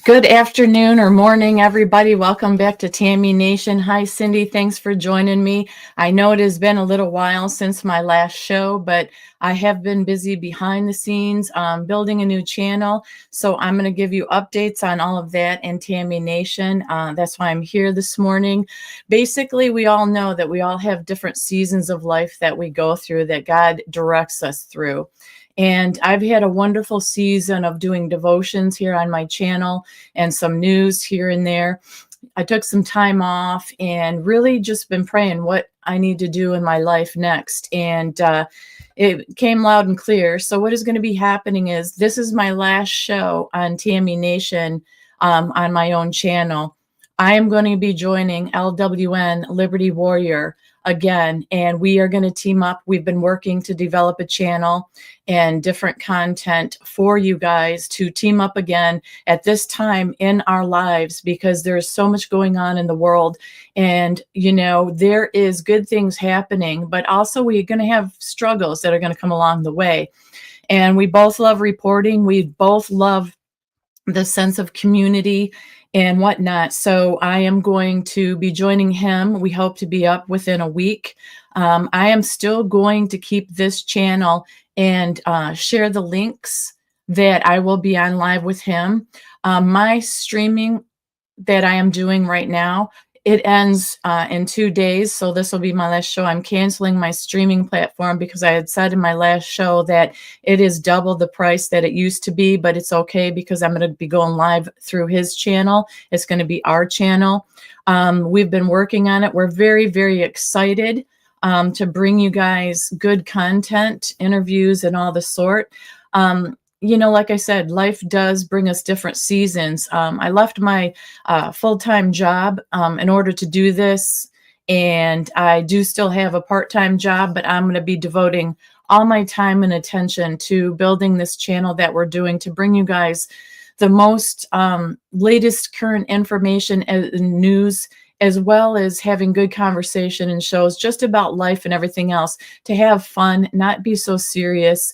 Good afternoon or morning, everybody. Welcome back to Tamie Nation. Hi, Cindy. Thanks for joining me. I know it has been a little while since my last show, but I have been busy behind the scenes building a new channel. So I'm going to give you updates on all of that in Tamie Nation. That's why I'm here this morning. Basically, we all know that we all have different seasons of life that we go through, that God directs us through. And I've had a wonderful season of doing devotions here on my channel and some news here and there. I took some time off and really just been praying what I need to do in my life next. And it came loud and clear. So what is going to be happening is this is my last show on Tamie Nation on my own channel. I am going to be joining LWN Liberty Warrior again, and we are going to team up. We've been working to develop a channel and different content for you guys to team up again at this time in our lives, because there's so much going on in the world. And, you know, there is good things happening, but also we're going to have struggles that are going to come along the way. And we both love reporting. We both love the sense of community and whatnot. So I am going to be joining him. We hope to be up within a week. I am still going to keep this channel and share the links that I will be on live with him. My streaming that I am doing right now, it ends in 2 days. So this will be my last show. I'm canceling my streaming platform because I had said in my last show that it is double the price that it used to be, but it's okay because I'm going to be going live through his channel. It's going to be our channel. We've been working on it. We're very, very excited to bring you guys good content, interviews, and all the sort. You know, like I said, life does bring us different seasons. I left my full-time job in order to do this, and I do still have a part-time job, but I'm going to be devoting all my time and attention to building this channel that we're doing to bring you guys the most latest current information and news, as well as having good conversation and shows just about life and everything else, to have fun, not be so serious.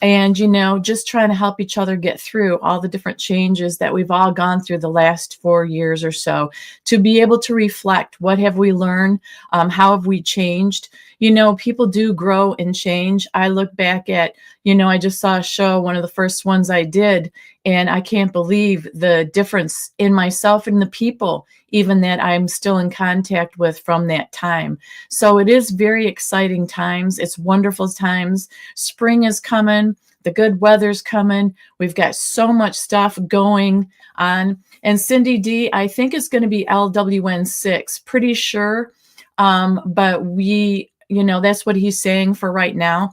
And, you know, just trying to help each other get through all the different changes that we've all gone through the last 4 years or so, to be able to reflect, what have we learned? How have we changed? You know, people do grow and change. I look back at, you know, I just saw a show, one of the first ones I did, and I can't believe the difference in myself and the people, even that I'm still in contact with from that time. So it is very exciting times. It's wonderful times. Spring is coming. The good weather's coming. We've got so much stuff going on. And Cindy D, I think it's going to be LWN6, pretty sure. But we, you know, that's what he's saying for right now.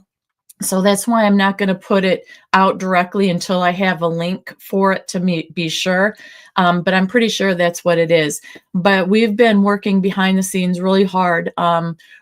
So that's why I'm not going to put it out directly until I have a link for it to be sure. But I'm pretty sure that's what it is. But we've been working behind the scenes really hard.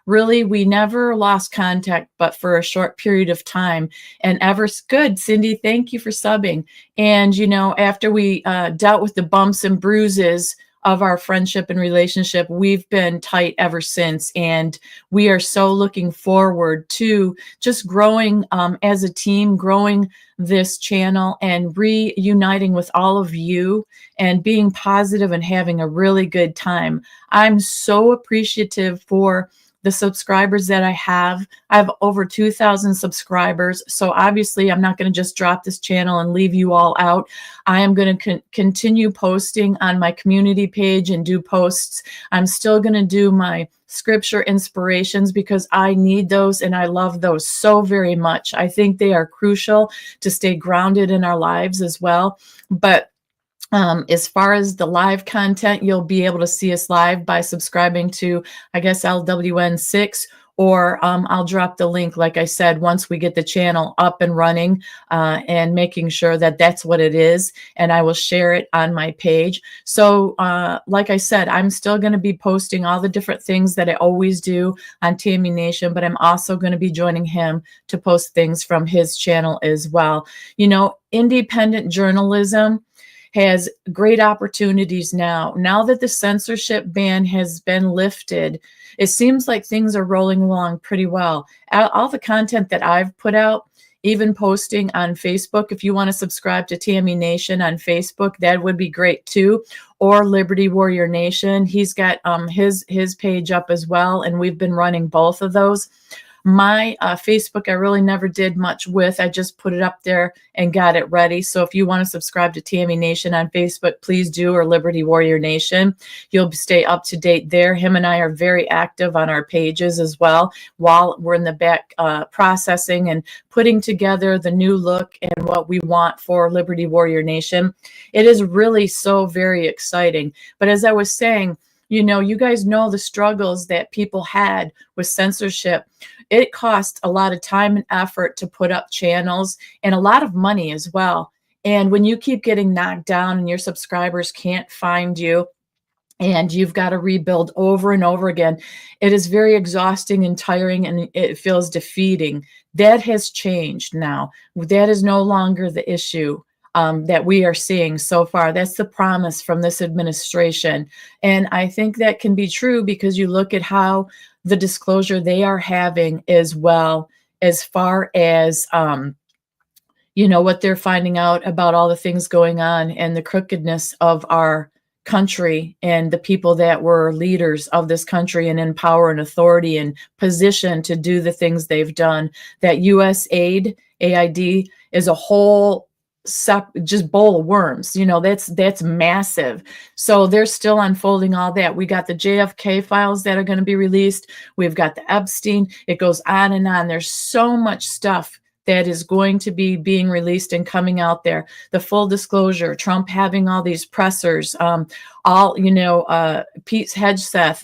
Really, we never lost contact, but for a short period of time. And ever good, Cindy, thank you for subbing. And, you know, after we dealt with the bumps and bruises of our friendship and relationship, we've been tight ever since. And we are so looking forward to just growing as a team, growing this channel and reuniting with all of you and being positive and having a really good time. I'm so appreciative for the subscribers that I have. I have over 2,000 subscribers. So obviously I'm not going to just drop this channel and leave you all out. I am going to continue posting on my community page and do posts. I'm still going to do my scripture inspirations because I need those and I love those so very much. I think they are crucial to stay grounded in our lives as well. But as far as the live content, you'll be able to see us live by subscribing to, I guess, LWN6, or I'll drop the link, like I said, once we get the channel up and running and making sure that that's what it is, and I will share it on my page. So like I said, I'm still going to be posting all the different things that I always do on Tamie Nation, but I'm also going to be joining him to post things from his channel as well. You know, independent journalism has great opportunities now. Now that the censorship ban has been lifted, it seems like things are rolling along pretty well. All the content that I've put out even posting on Facebook. If you want to subscribe to Tamie Nation on Facebook, that would be great too. Or Liberty Warrior Nation. He's got his page up as well, and we've been running both of those. My Facebook, I really never did much with. I just put it up there and got it ready. So if you want to subscribe to Tamie Nation on Facebook, please do, or Liberty Warrior Nation. You'll stay up to date there. Him and I are very active on our pages as well while we're in the back processing and putting together the new look and what we want for Liberty Warrior Nation. It is really so very exciting. But as I was saying, you guys know the struggles that people had with censorship. It cost a lot of time and effort to put up channels and a lot of money as well. And when you keep getting knocked down and your subscribers can't find you, and you've got to rebuild over and over again, it is very exhausting and tiring, and it feels defeating. That has changed now. That is no longer the issue that we are seeing so far. That's the promise from this administration. And I think that can be true because you look at how the disclosure they are having as well, as far as what they're finding out about all the things going on and the crookedness of our country and the people that were leaders of this country and in power and authority and position to do the things they've done. That U.S. AID is a whole just bowl of worms. That's massive. So they're still unfolding all that. We got the JFK files that are going to be released. We've got the Epstein. It goes on and on. There's so much stuff that is going to be being released and coming out there. The full disclosure, Trump having all these pressers, Pete Hegseth,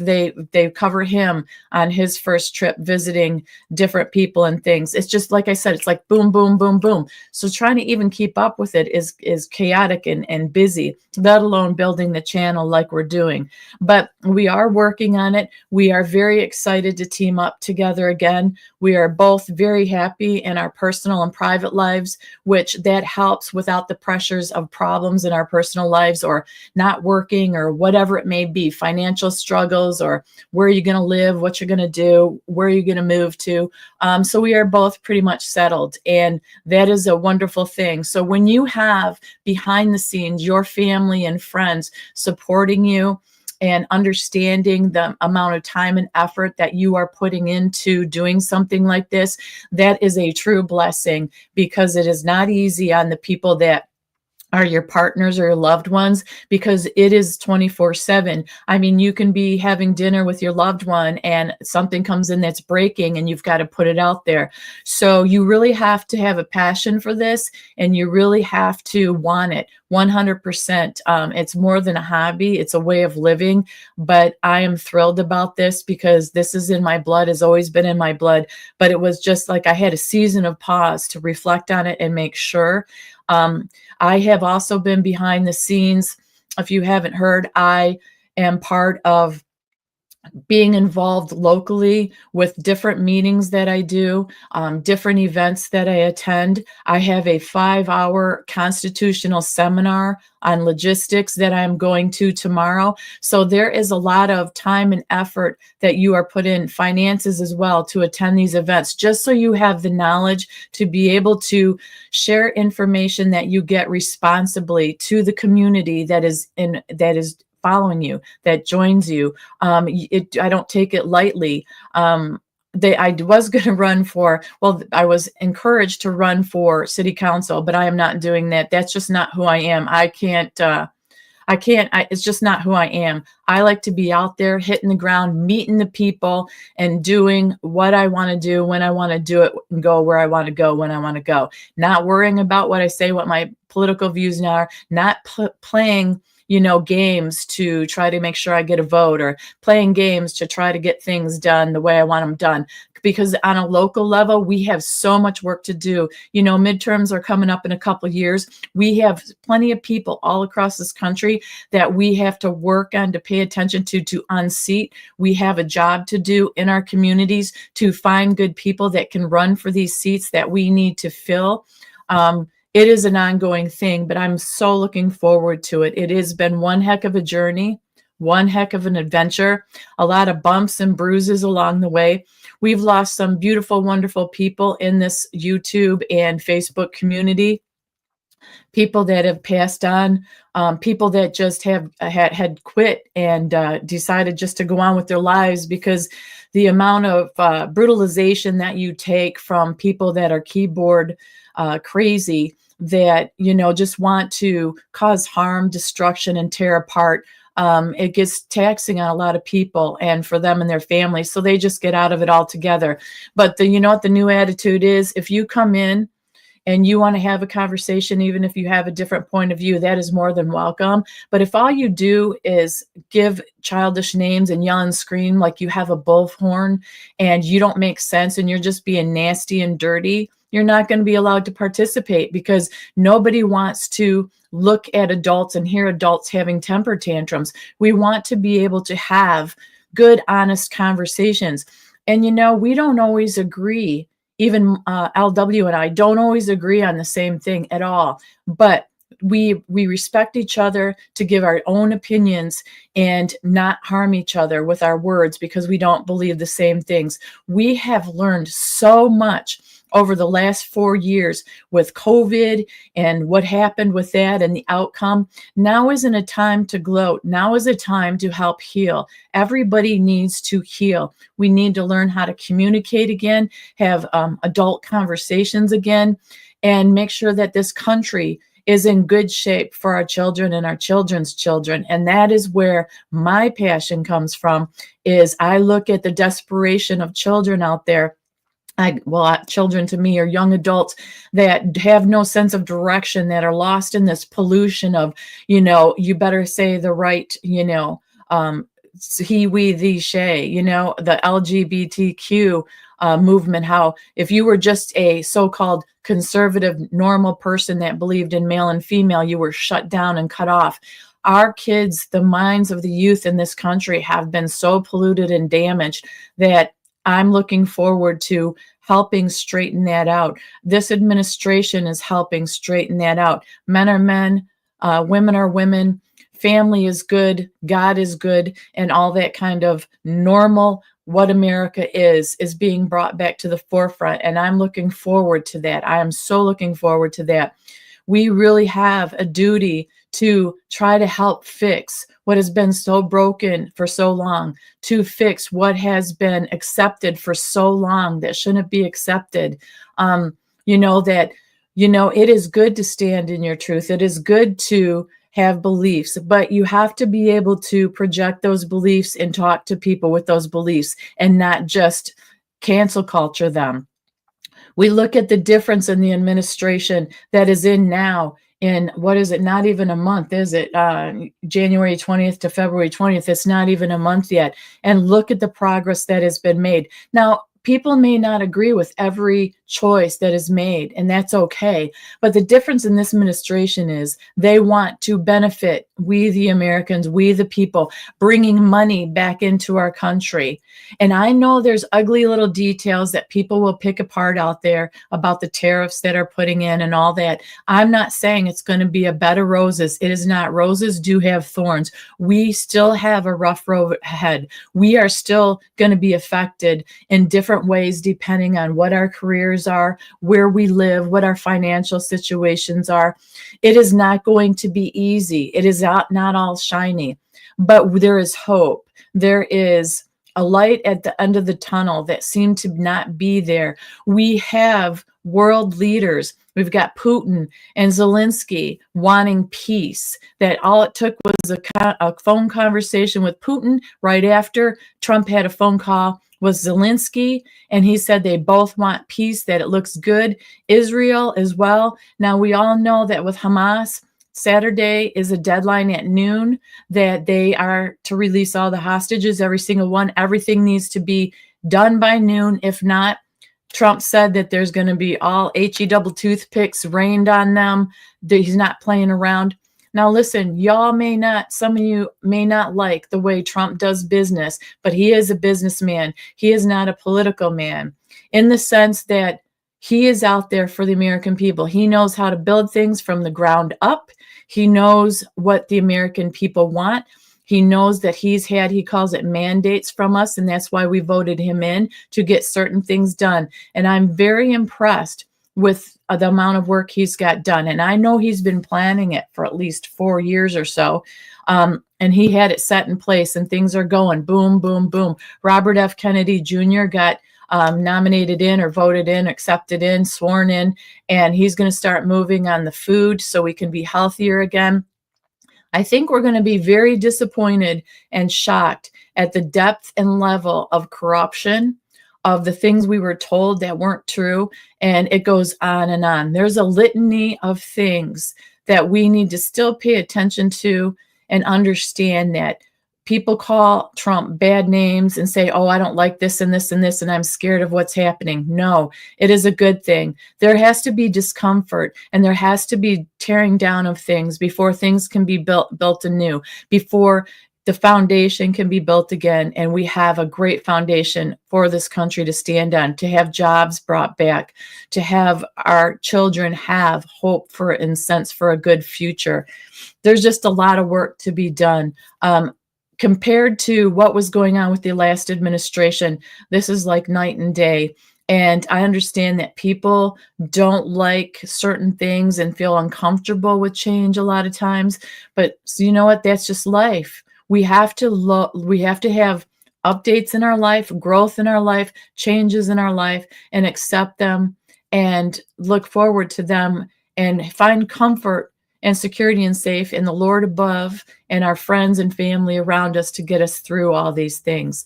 they cover him on his first trip visiting different people and things. It's just, like I said, it's like boom, boom, boom, boom. So trying to even keep up with it is chaotic and busy, let alone building the channel like we're doing. But we are working on it. We are very excited to team up together again. We are both very happy in our personal and private lives, which that helps without the pressures of problems in our personal lives or not working or whatever it may be, financial struggles or where you're going to live, what you're going to do, where you're going to move to. So we are both pretty much settled, and that is a wonderful thing. So when you have behind the scenes your family and friends supporting you and understanding the amount of time and effort that you are putting into doing something like this, that is a true blessing, because it is not easy on the people that are your partners or your loved ones, because it is 24/7. I mean, you can be having dinner with your loved one and something comes in that's breaking and you've got to put it out there. So you really have to have a passion for this, and you really have to want it 100%. It's more than a hobby. It's a way of living, but I am thrilled about this because this is in my blood, has always been in my blood. But it was just like I had a season of pause to reflect on it and make sure. I have also been behind the scenes. If you haven't heard, I am part of being involved locally with different meetings that I do, different events that I attend. I have a 5-hour constitutional seminar on logistics that I'm going to tomorrow. So there is a lot of time and effort that you are put in, finances as well, to attend these events, just so you have the knowledge to be able to share information that you get responsibly to the community that is following you, that joins you. I don't take it lightly. I was going to run for, I was encouraged to run for city council, but I am not doing that. That's just not who I am. It's just not who I am. I like to be out there, hitting the ground, meeting the people, and doing what I want to do when I want to do it, and go where I want to go when I want to go. Not worrying about what I say, what my political views are, not playing games to try to make sure I get a vote, or playing games to try to get things done the way I want them done. Because on a local level, we have so much work to do. Midterms are coming up in a couple of years. We have plenty of people all across this country that we have to work on, to pay attention to unseat. We have a job to do in our communities to find good people that can run for these seats that we need to fill. It is an ongoing thing, but I'm so looking forward to it. It has been one heck of a journey, one heck of an adventure, a lot of bumps and bruises along the way. We've lost some beautiful, wonderful people in this YouTube and Facebook community, people that have passed on, people that just have had quit and decided just to go on with their lives because the amount of brutalization that you take from people that are keyboard crazy, that, you know, just want to cause harm, destruction, and tear apart. It gets taxing on a lot of people and for them and their families. So they just get out of it altogether. But you know what the new attitude is? If you come in and you want to have a conversation, even if you have a different point of view, that is more than welcome. But if all you do is give childish names and yell and scream like you have a bullhorn and you don't make sense and you're just being nasty and dirty, you're not going to be allowed to participate, because nobody wants to look at adults and hear adults having temper tantrums. We want to be able to have good, honest conversations. And, you know, we don't always agree. Even LW and I don't always agree on the same thing at all, but we respect each other to give our own opinions and not harm each other with our words because we don't believe the same things. We have learned so much over the last 4 years with COVID and what happened with that and the outcome. Now isn't a time to gloat. Now is a time to help heal. Everybody needs to heal. We need to learn how to communicate again, have adult conversations again, and make sure that this country is in good shape for our children and our children's children. And that is where my passion comes from, is I look at the desperation of children out there. Children to me are young adults that have no sense of direction, that are lost in this pollution of, you know, you better say the right, you know, he, we, thee, she, you know, the LGBTQ movement, how if you were just a so-called conservative, normal person that believed in male and female, you were shut down and cut off. Our kids, the minds of the youth in this country have been so polluted and damaged that I'm looking forward to helping straighten that out. This administration is helping straighten that out. Men are men, women are women, family is good, God is good, and all that kind of normal, what America is being brought back to the forefront. And I'm looking forward to that. I am so looking forward to that. We really have a duty to try to help fix what has been so broken for so long, to fix what has been accepted for so long that shouldn't be accepted. You know, that, you know, it is good to stand in your truth. It is good to have beliefs, but you have to be able to project those beliefs and talk to people with those beliefs and not just cancel culture them. We look at the difference in the administration that is in now. In what is it? Not even a month, is it? January 20th to February 20th. It's not even a month yet. And look at the progress that has been made. Now, people may not agree with every choice that is made, and that's okay. But the difference in this administration is they want to benefit we, the Americans, we, the people, bringing money back into our country. And I know there's ugly little details that people will pick apart out there about the tariffs that are putting in and all that. I'm not saying it's going to be a bed of roses. It is not. Roses do have thorns. We still have a rough road ahead. We are still going to be affected in different ways depending on what our careers are, where we live, what our financial situations are. It is not going to be easy. It is not all shiny, but there is hope. There is a light at the end of the tunnel that seemed to not be there. We have world leaders. We've got Putin and Zelensky wanting peace. That all it took was a phone conversation with Putin right after Trump had a phone call with Zelensky, and he said they both want peace, that it looks good. Israel as well. Now, we all know that with Hamas, Saturday is a deadline at noon that they are to release all the hostages, every single one. Everything needs to be done by noon. If not, Trump said that there's going to be all HE double toothpicks rained on them. He's not playing around. Now, listen, some of you may not like the way Trump does business, but he is a businessman. He is not a political man, in the sense that he is out there for the American people. He knows how to build things from the ground up. He knows what the American people want. He knows that he calls it mandates from us, and that's why we voted him in to get certain things done. And I'm very impressed with the amount of work he's got done. And I know he's been planning it for at least 4 years or so. And he had it set in place, and things are going boom, boom, boom. Robert F. Kennedy Jr. got nominated in or voted in, accepted in, sworn in, and he's going to start moving on the food so we can be healthier again. I think we're going to be very disappointed and shocked at the depth and level of corruption, of the things we were told that weren't true, and it goes on and on. There's a litany of things that we need to still pay attention to and understand that people call Trump bad names and say, oh, I don't like this and this and this, and I'm scared of what's happening. No, it is a good thing. There has to be discomfort, and there has to be tearing down of things before things can be built anew, before the foundation can be built again, and we have a great foundation for this country to stand on, to have jobs brought back, to have our children have hope for, and sense for a good future. There's just a lot of work to be done. Compared to what was going on with the last administration, this is like night and day. And I understand that people don't like certain things and feel uncomfortable with change a lot of times. But so you know what? That's just life. We have to have updates in our life, growth in our life, changes in our life, and accept them and look forward to them and find comfort and security and safe in the Lord above and our friends and family around us to get us through all these things.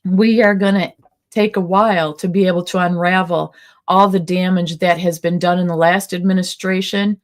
We are going to take a while to be able to unravel all the damage that has been done in the last administration.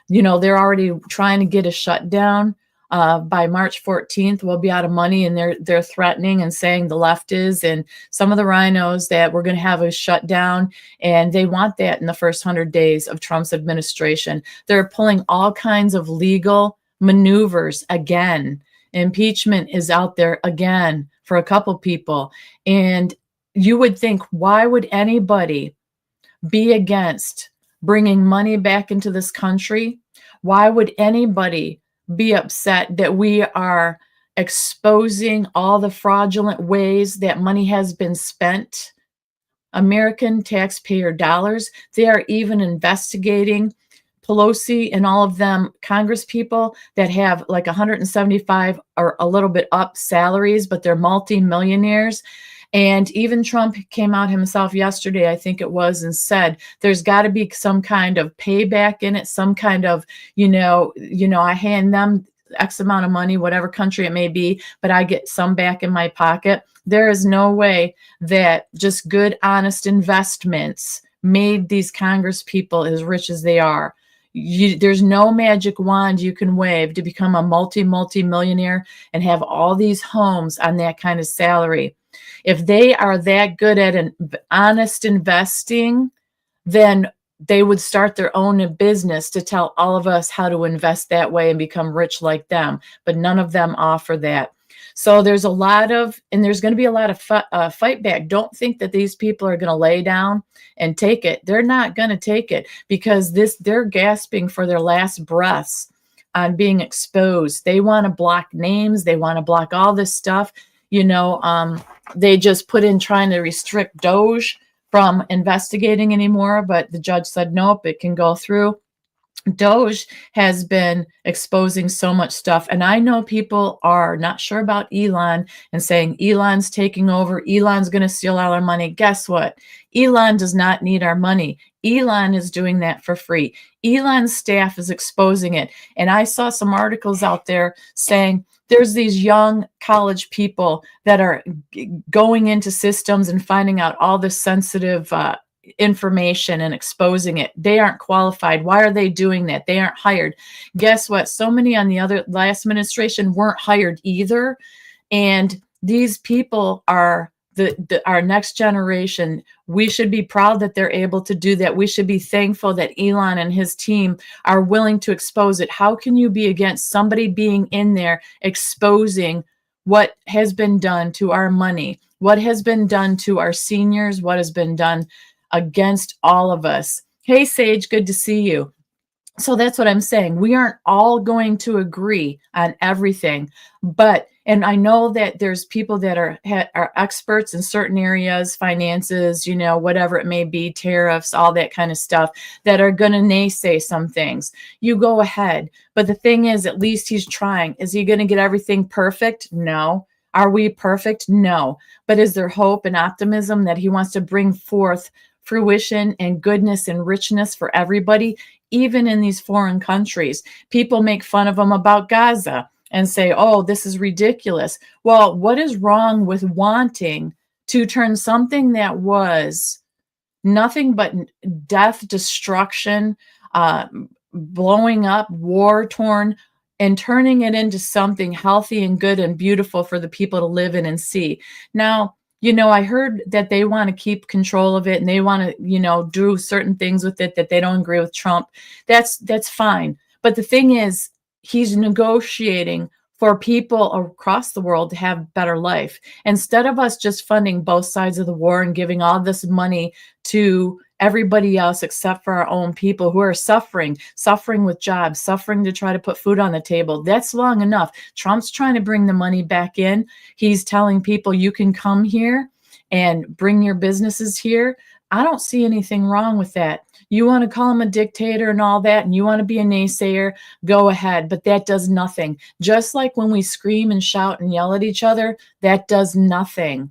You know, they're already trying to get a shutdown. By March 14th, we'll be out of money, and they're threatening and saying, the left is, and some of the rhinos, that we're going to have a shutdown, and they want that in the first 100 days of Trump's administration. They're pulling all kinds of legal maneuvers again. Impeachment is out there again for a couple people, and you would think, why would anybody be against bringing money back into this country? Why would anybody be upset that we are exposing all the fraudulent ways that money has been spent? American taxpayer dollars. They are even investigating Pelosi and all of them Congress people that have like 175 or a little bit up salaries, but they're multi-millionaires. And even Trump came out himself yesterday, I think it was, and said there's got to be some kind of payback in it, some kind of, I hand them X amount of money, whatever country it may be, but I get some back in my pocket. There is no way that just good, honest investments made these Congress people as rich as they are. There's no magic wand you can wave to become a multi-millionaire and have all these homes on that kind of salary. If they are that good at an honest investing, then they would start their own business to tell all of us how to invest that way and become rich like them. But none of them offer that. So there's going to be a lot of fight back. Don't think that these people are going to lay down and take it. They're not going to take it, because they're gasping for their last breaths on being exposed. They want to block names. They want to block all this stuff. They just put in trying to restrict Doge from investigating anymore, but the judge said, nope, it can go through. Doge has been exposing so much stuff. And I know people are not sure about Elon and saying Elon's taking over. Elon's going to steal all our money. Guess what? Elon does not need our money. Elon is doing that for free. Elon's staff is exposing it. And I saw some articles out there saying there's these young college people that are going into systems and finding out all this sensitive information and exposing it. They aren't qualified. Why are they doing that? They aren't hired. Guess what? So many on the last administration weren't hired either. And these people are our next generation. We should be proud that they're able to do that. We should be thankful that Elon and his team are willing to expose it. How can you be against somebody being in there exposing what has been done to our money, what has been done to our seniors, what has been done against all of us? Hey, Sage, good to see you. So that's what I'm saying. We aren't all going to agree on everything, but and I know that there's people that are experts in certain areas, finances, whatever it may be, tariffs, all that kind of stuff, that are going to naysay some things. You go ahead, but the thing is, at least he's trying. Is he going to get everything perfect? No. Are we perfect? No. But is there hope and optimism that he wants to bring forth fruition and goodness and richness for everybody? Even in these foreign countries, people make fun of them about Gaza and say, oh, this is ridiculous. Well, what is wrong with wanting to turn something that was nothing but death, destruction, uh, blowing up, war torn, and turning it into something healthy and good and beautiful for the people to live in and see? Now, I heard that they want to keep control of it and they want to, do certain things with it that they don't agree with Trump. That's fine. But the thing is, he's negotiating for people across the world to have better life. Instead of us just funding both sides of the war and giving all this money to everybody else except for our own people who are suffering with jobs, suffering to try to put food on the table. That's long enough. Trump's trying to bring the money back in. He's telling people you can come here and bring your businesses here. I don't see anything wrong with that. You want to call him a dictator and all that, and you want to be a naysayer, go ahead. But that does nothing. Just like when we scream and shout and yell at each other, that does nothing.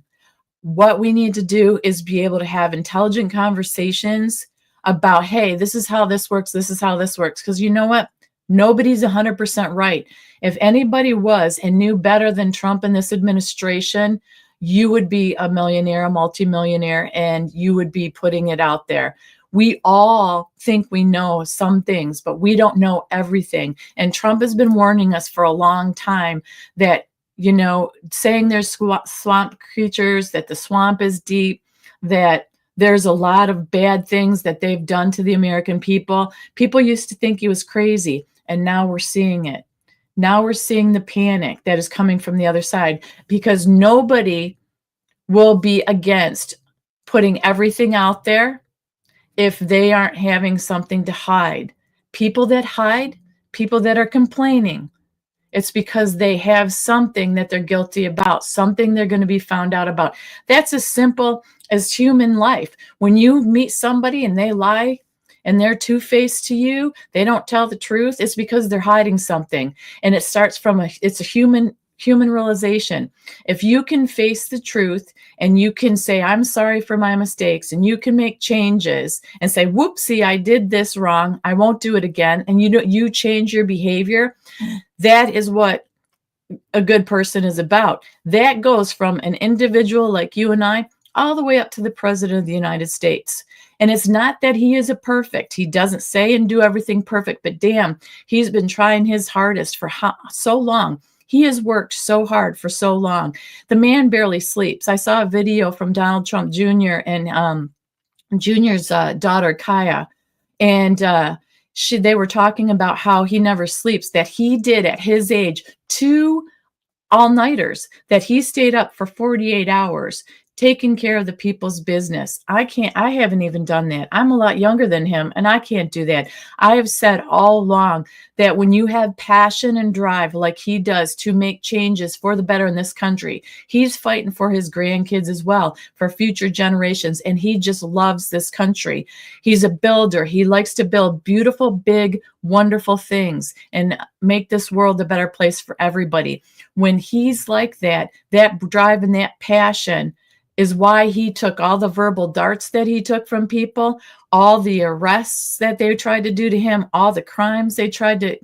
What we need to do is be able to have intelligent conversations about, hey, this is how this works. This is how this works. Because you know what? Nobody's 100% right. If anybody was and knew better than Trump and this administration, you would be a millionaire, a multimillionaire, and you would be putting it out there. We all think we know some things, but we don't know everything. And Trump has been warning us for a long time that, saying there's swamp creatures, that the swamp is deep, that there's a lot of bad things that they've done to the American people. People used to think he was crazy, and now we're seeing it. Now we're seeing the panic that is coming from the other side, because nobody will be against putting everything out there if they aren't having something to hide. People that hide, people that are complaining, it's because they have something that they're guilty about, something they're going to be found out about. That's as simple as human life. When you meet somebody and they lie and they're two-faced to you, they don't tell the truth, it's because they're hiding something. And it starts from it's a human realization. If you can face the truth and you can say, I'm sorry for my mistakes, and you can make changes and say, whoopsie, I did this wrong, I won't do it again, and you change your behavior, that is what a good person is about. That goes from an individual like you and I all the way up to the president of the United States. And it's not that he is a perfect. He doesn't say and do everything perfect, but damn, he's been trying his hardest for so long. He has worked so hard for so long. The man barely sleeps. I saw a video from Donald Trump Jr. and Jr.'s daughter, Kaya, and they were talking about how he never sleeps, that he did at his age 2 all-nighters, that he stayed up for 48 hours taking care of the people's business. I haven't even done that. I'm a lot younger than him, and I can't do that. I have said all along that when you have passion and drive like he does to make changes for the better in this country, he's fighting for his grandkids as well, for future generations, and he just loves this country. He's a builder. He likes to build beautiful, big, wonderful things and make this world a better place for everybody. When he's like that, that drive and that passion is why he took all the verbal darts that he took from people, all the arrests that they tried to do to him, all the crimes they tried to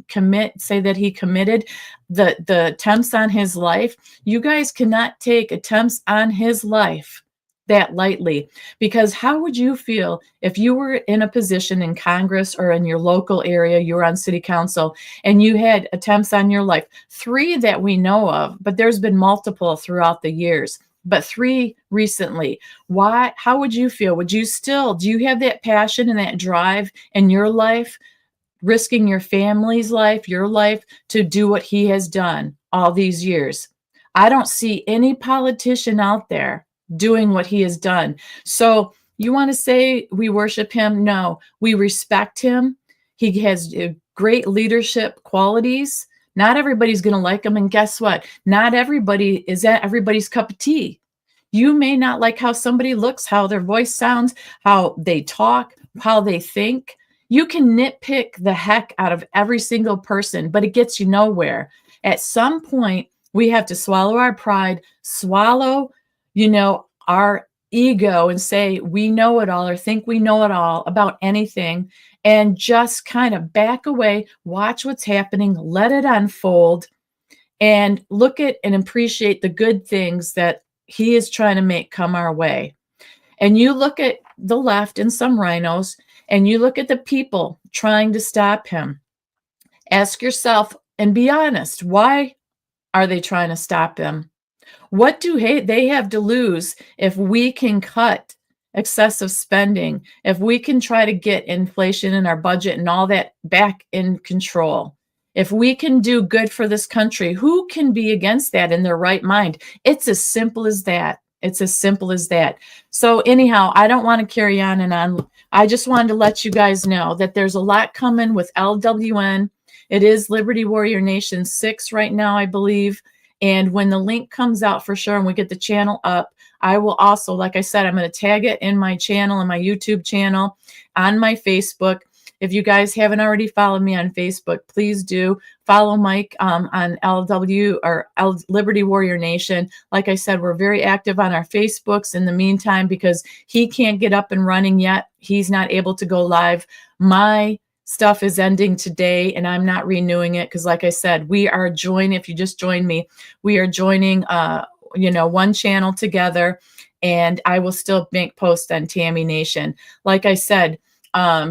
say that he committed, the attempts on his life. You guys cannot take attempts on his life that lightly, because how would you feel if you were in a position in Congress or in your local area, you were on city council, and you had attempts on your life? 3 that we know of, but there's been multiple throughout the years, but 3 recently. Why? How would you feel? Do you have that passion and that drive in your life, risking your family's life, your life, to do what he has done all these years? I don't see any politician out there doing what he has done. So you want to say we worship him? No, we respect him. He has great leadership qualities. Not everybody's going to like him. And guess what? Not everybody is at everybody's cup of tea. You may not like how somebody looks, how their voice sounds, how they talk, how they think. You can nitpick the heck out of every single person, but it gets you nowhere. At some point, we have to swallow our pride, swallow, our ego and say we know it all or think we know it all about anything, and just kind of back away, watch what's happening, let it unfold, and look at and appreciate the good things that he is trying to make come our way. And you look at the left and some rhinos, and you look at the people trying to stop him. Ask yourself and be honest, why are they trying to stop him? What do they have to lose if we can cut excessive spending, if we can try to get inflation in our budget and all that back in control? If we can do good for this country, who can be against that in their right mind? It's as simple as that. It's as simple as that. So anyhow, I don't want to carry on and on. I just wanted to let you guys know that there's a lot coming with LWN. It is Liberty Warrior Nation 6 right now, I believe. And when the link comes out for sure and we get the channel up, I will also, like I said, I'm going to tag it in my channel, in my YouTube channel, on my Facebook. If you guys haven't already followed me on Facebook, please do follow Mike on LW or Liberty Warrior Nation. Like I said, we're very active on our Facebooks in the meantime because he can't get up and running yet. He's not able to go live. My stuff is ending today and I'm not renewing it because, like I said, we are joining, if you just joined me, we are joining one channel together, and I will still make posts on Tamie Nation. Like I said,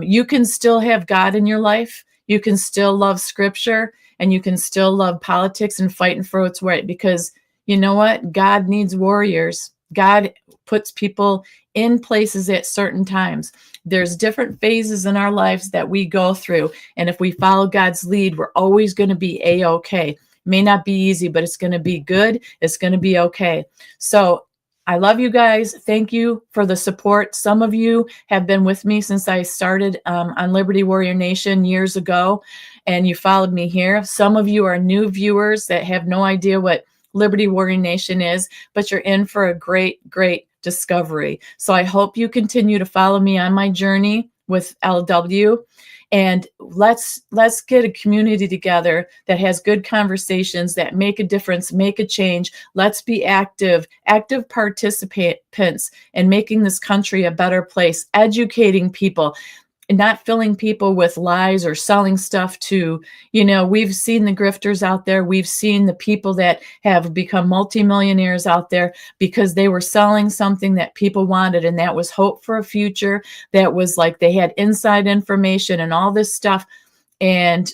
you can still have God in your life. You can still love scripture, and you can still love politics and fighting for what's right, because you know what? God needs warriors. God puts people in places at certain times. There's different phases in our lives that we go through. And if we follow God's lead, we're always going to be A-okay. May not be easy, but it's going to be good. It's going to be okay. So I love you guys. Thank you for the support. Some of you have been with me since I started on Liberty Warrior Nation years ago, and you followed me here. Some of you are new viewers that have no idea what Liberty Warrior Nation is, but you're in for a great, great discovery. So I hope you continue to follow me on my journey with LW. And let's get a community together that has good conversations, that make a difference, make a change. Let's be active participants in making this country a better place, educating people, and not filling people with lies or selling stuff to, we've seen the grifters out there. We've seen the people that have become multimillionaires out there because they were selling something that people wanted. And that was hope for a future. That was like they had inside information and all this stuff. And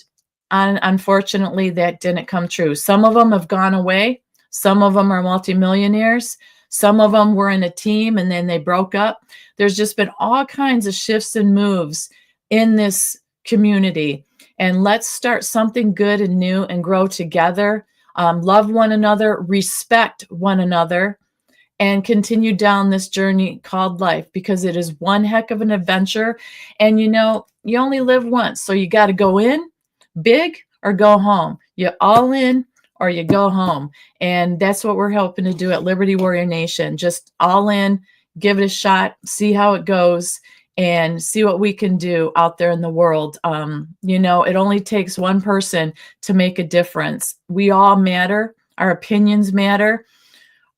unfortunately, that didn't come true. Some of them have gone away. Some of them are multimillionaires. Some of them were in a team and then they broke up. There's just been all kinds of shifts and moves in this community. And let's start something good and new and grow together. Love one another, respect one another, and continue down this journey called life, because it is one heck of an adventure. And you only live once, so you got to go in big or go home. You're all in or you go home. And that's what we're hoping to do at Liberty Warrior Nation. Just all in, give it a shot, see how it goes, and see what we can do out there in the world. It only takes one person to make a difference. We all matter. Our opinions matter.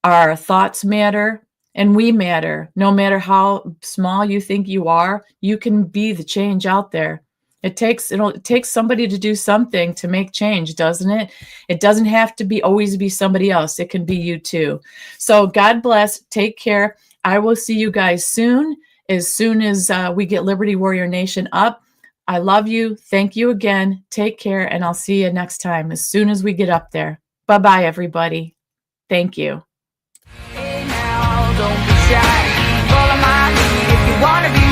Our thoughts matter. And we matter. No matter how small you think you are, you can be the change out there. It takes somebody to do something to make change, doesn't it? It doesn't have to always be somebody else. It can be you too. So God bless. Take care. I will see you guys soon as we get Liberty Warrior Nation up. I love you. Thank you again. Take care. And I'll see you next time as soon as we get up there. Bye-bye, everybody. Thank you. Hey now, don't be shy. Follow my lead if you want to be